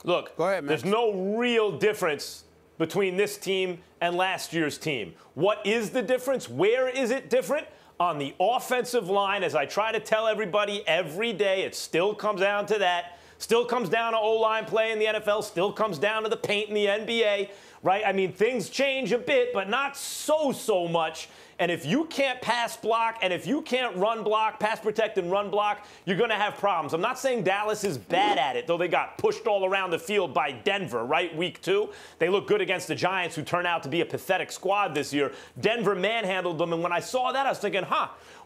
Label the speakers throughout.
Speaker 1: Look,
Speaker 2: Go ahead, Max.
Speaker 1: there's no real difference between this team and last year's team. What is the difference? Where is it different? On the offensive line, as I try to tell everybody every day, it still comes down to that. Still comes down to O-line play in the NFL. Still comes down to the paint in the NBA, right? I mean, things change a bit, but not so much. And if you can't pass block and if you can't run block, pass protect and run block, you're going to have problems. I'm not saying Dallas is bad at it, though they got pushed all around the field by Denver, right, week 2. They look good against the Giants, who turn out to be a pathetic squad this year. Denver manhandled them, and when I saw that, I was thinking,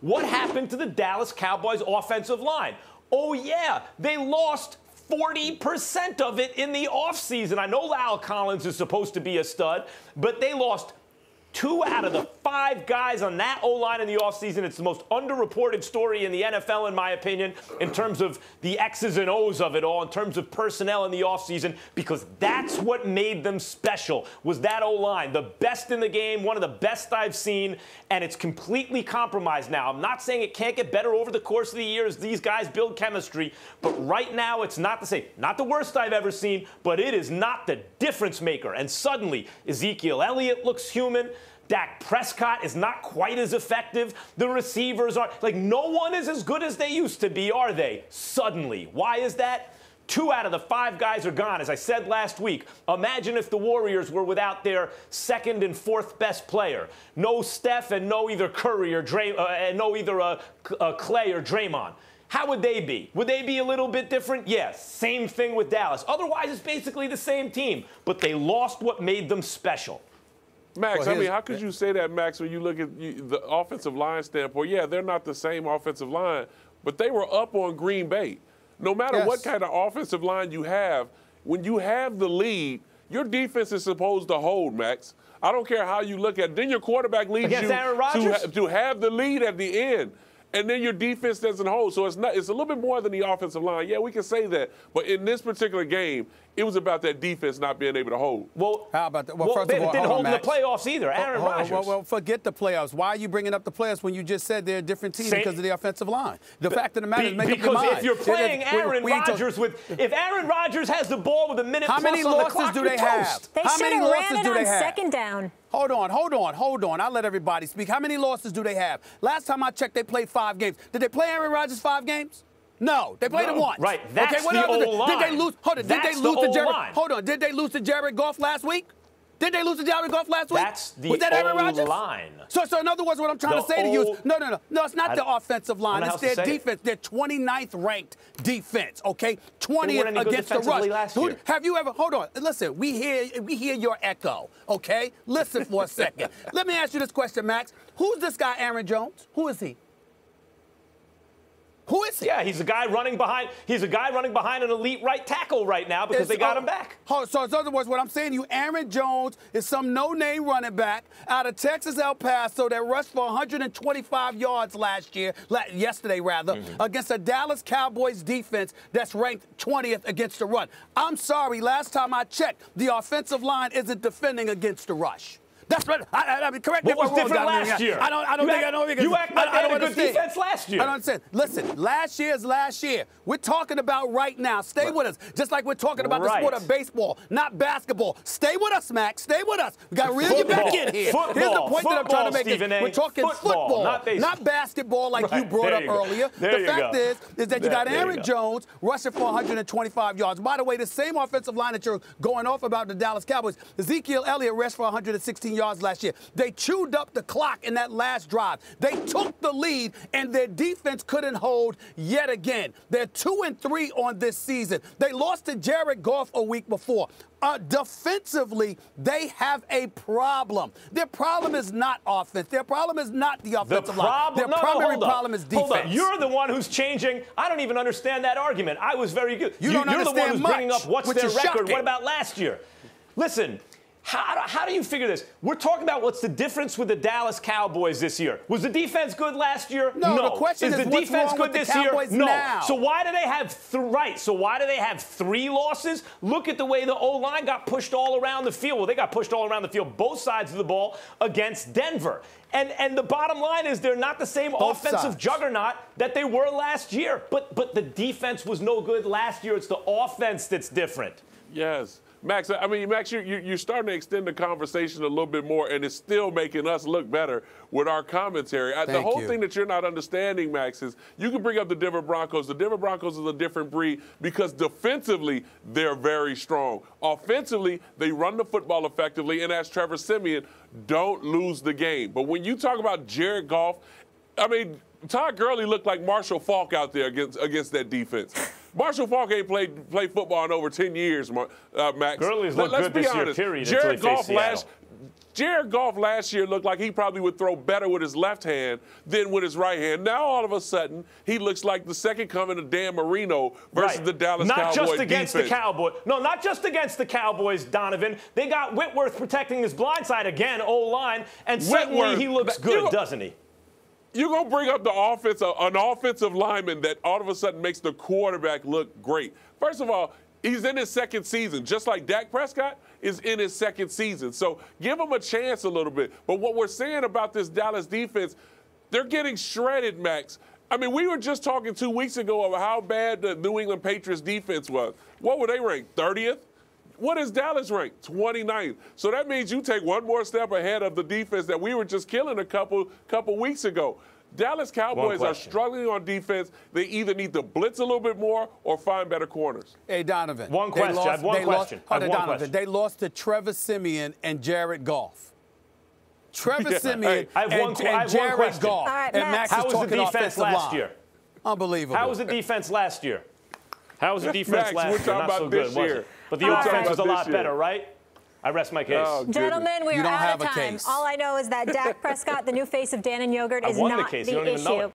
Speaker 1: what happened to the Dallas Cowboys offensive line? Oh, yeah, they lost 40% of it in the offseason. I know La'el Collins is supposed to be a stud, but they lost 2 out of the 5 guys on that O-line in the offseason. It's the most underreported story in the NFL, in my opinion, in terms of the X's and O's of it all, in terms of personnel in the offseason, because that's what made them special, was that O-line. The best in the game, one of the best I've seen, and it's completely compromised now. I'm not saying it can't get better over the course of the year as these guys build chemistry, but right now it's not the same. Not the worst I've ever seen, but it is not the difference maker. And suddenly, Ezekiel Elliott looks human. Dak Prescott is not quite as effective. The receivers are like, no one is as good as they used to be, are they? Suddenly. Why is that? 2 out of the 5 guys are gone. As I said last week, imagine if the Warriors were without their 2nd and 4th best player. No Steph and no either Curry or Clay or Draymond. How would they be? Would they be a little bit different? Yes. Same thing with Dallas. Otherwise, it's basically the same team. But they lost what made them special.
Speaker 3: Max, I mean, how could you say that, Max, when you look at the offensive line standpoint? Yeah, they're not the same offensive line, but they were up on Green Bay. No matter what kind of offensive line you have, when you have the lead, your defense is supposed to hold, Max. I don't care how you look at it. Then your quarterback leads you to have the lead at the end. And then your defense doesn't hold. So it's a little bit more than the offensive line. Yeah, we can say that. But in this particular game, it was about that defense not being able to hold.
Speaker 1: Well,
Speaker 2: how about that? Well, first
Speaker 1: they
Speaker 2: of all,
Speaker 1: didn't hold in the playoffs either. Aaron Rodgers.
Speaker 2: Well, forget the playoffs. Why are you bringing up the playoffs when you just said they're a different team because of the offensive line? The fact of the matter is, make up your mind.
Speaker 1: Because if you're playing Aaron Rodgers if Aaron Rodgers has the ball with a minute plus on the clock,
Speaker 2: how many losses do they have?
Speaker 4: They should have ran it on second down.
Speaker 2: Hold on. I'll let everybody speak. How many losses do they have? Last time I checked, they played 5 games. Did they play Aaron Rodgers 5 games? No, they played him once.
Speaker 1: Right, that's the O-line.
Speaker 2: Did they lose? Did they lose to Jared Goff last week? Did they lose to Jared Goff last week?
Speaker 1: That's the
Speaker 2: Was that Aaron Rodgers?
Speaker 1: O-line.
Speaker 2: So in other words, what I'm trying to say to you is, no, it's not the offensive line. It's their defense. They're 29th ranked defense, okay? 20th against the rush. Have you ever, hold on, listen, we hear your echo, okay? Listen for a second. Let me ask you this question, Max. Who's this guy, Aaron Jones? Who is he? Who is he?
Speaker 1: Yeah, he's a guy running behind. He's a guy running behind an elite right tackle right now because they got him back.
Speaker 2: So in other words, what I'm saying to you, Aaron Jones is some no-name running back out of Texas El Paso that rushed for 125 yards yesterday, against a Dallas Cowboys defense that's ranked 20th against the run. I'm sorry, last time I checked, the offensive line isn't defending against the rush. That's right. I mean, correct me if I'm wrong.
Speaker 1: What was different last year?
Speaker 2: I don't think.
Speaker 1: You act like they had a good defense last year.
Speaker 2: I don't understand. Listen, last year is last year. We're talking about right now. Stay with us. Just like we're talking about the sport of baseball, not basketball. Stay with us, Max. Stay with us. We got to reel you back in here. Here's the point that I'm trying to make. We're talking football, not basketball like you brought up earlier. The fact is that you got Aaron Jones rushing for 125 yards. By the way, the same offensive line that you're going off about the Dallas Cowboys, Ezekiel Elliott rushed for 116 yards last year. They chewed up the clock in that last drive. They took the lead, and their defense couldn't hold yet again. They're 2-3 on this season. They lost to Jared Goff a week before. Defensively, they have a problem. Their problem is not offense. Their problem is not the offensive line. Their primary problem is defense.
Speaker 1: Hold on. You're the one who's changing. I don't even understand that argument. I was very good.
Speaker 2: You're the one who's
Speaker 1: bringing up what's their record. What about last year? Listen. How do you figure this? We're talking about what's the difference with the Dallas Cowboys this year. Was the defense good last year?
Speaker 2: No. The question is
Speaker 1: the defense good this year?
Speaker 2: No.
Speaker 1: So why do they have why do they have 3 losses? Look at the way the O-line got pushed all around the field. Well, they got pushed all around the field, both sides of the ball, against Denver. And the bottom line is they're not the same offensive juggernaut that they were last year. But the defense was no good last year. It's the offense that's different.
Speaker 3: Yes. Max, I mean, Max, you're starting to extend the conversation a little bit more, and it's still making us look better with our commentary. The whole thing that you're not understanding, Max, is you can bring up the Denver Broncos. The Denver Broncos is a different breed because defensively, they're very strong. Offensively, they run the football effectively, and as Trevor Siemian, don't lose the game. But when you talk about Jared Goff, I mean, Todd Gurley looked like Marshall Faulk out there against that defense. Marshall Faulk ain't played football in over 10 years, Max.
Speaker 1: Gurley's looked good this year, period, until he faced Seattle.
Speaker 3: Jared Goff last year looked like he probably would throw better with his left hand than with his right hand. Now, all of a sudden, he looks like the second coming of Dan Marino versus the Dallas Cowboys.
Speaker 1: Not just against
Speaker 3: defense.
Speaker 1: the Cowboys. No, not just against the Cowboys, Donovan. They got Whitworth protecting his blind side again, O-line, and suddenly he looks good, doesn't he?
Speaker 3: You're going to bring up an offensive lineman that all of a sudden makes the quarterback look great. First of all, he's in his second season, just like Dak Prescott is in his second season. So give him a chance a little bit. But what we're saying about this Dallas defense, they're getting shredded, Max. I mean, we were just talking 2 weeks ago about how bad the New England Patriots defense was. What were they ranked? 30th? What is Dallas ranked? 29th. So that means you take one more step ahead of the defense that we were just killing a couple weeks ago. Dallas Cowboys are struggling on defense. They either need to blitz a little bit more or find better corners.
Speaker 2: Hey, Donovan.
Speaker 1: One question. I have one question.
Speaker 2: They lost to Trevor Siemian and Jared Goff. Trevor Siemian and Jared Goff.
Speaker 4: Right,
Speaker 2: and Max
Speaker 1: how
Speaker 2: is
Speaker 1: was the
Speaker 2: talking
Speaker 1: defense last year?
Speaker 2: Unbelievable.
Speaker 1: How was the defense last year? How was the defense last year? Not so good, was it? But the offense was a lot better, right? I rest my case.
Speaker 3: Oh,
Speaker 4: gentlemen, we are out of time. All I know is that Dak Prescott, the new face of Dan and Yogurt, is not the issue.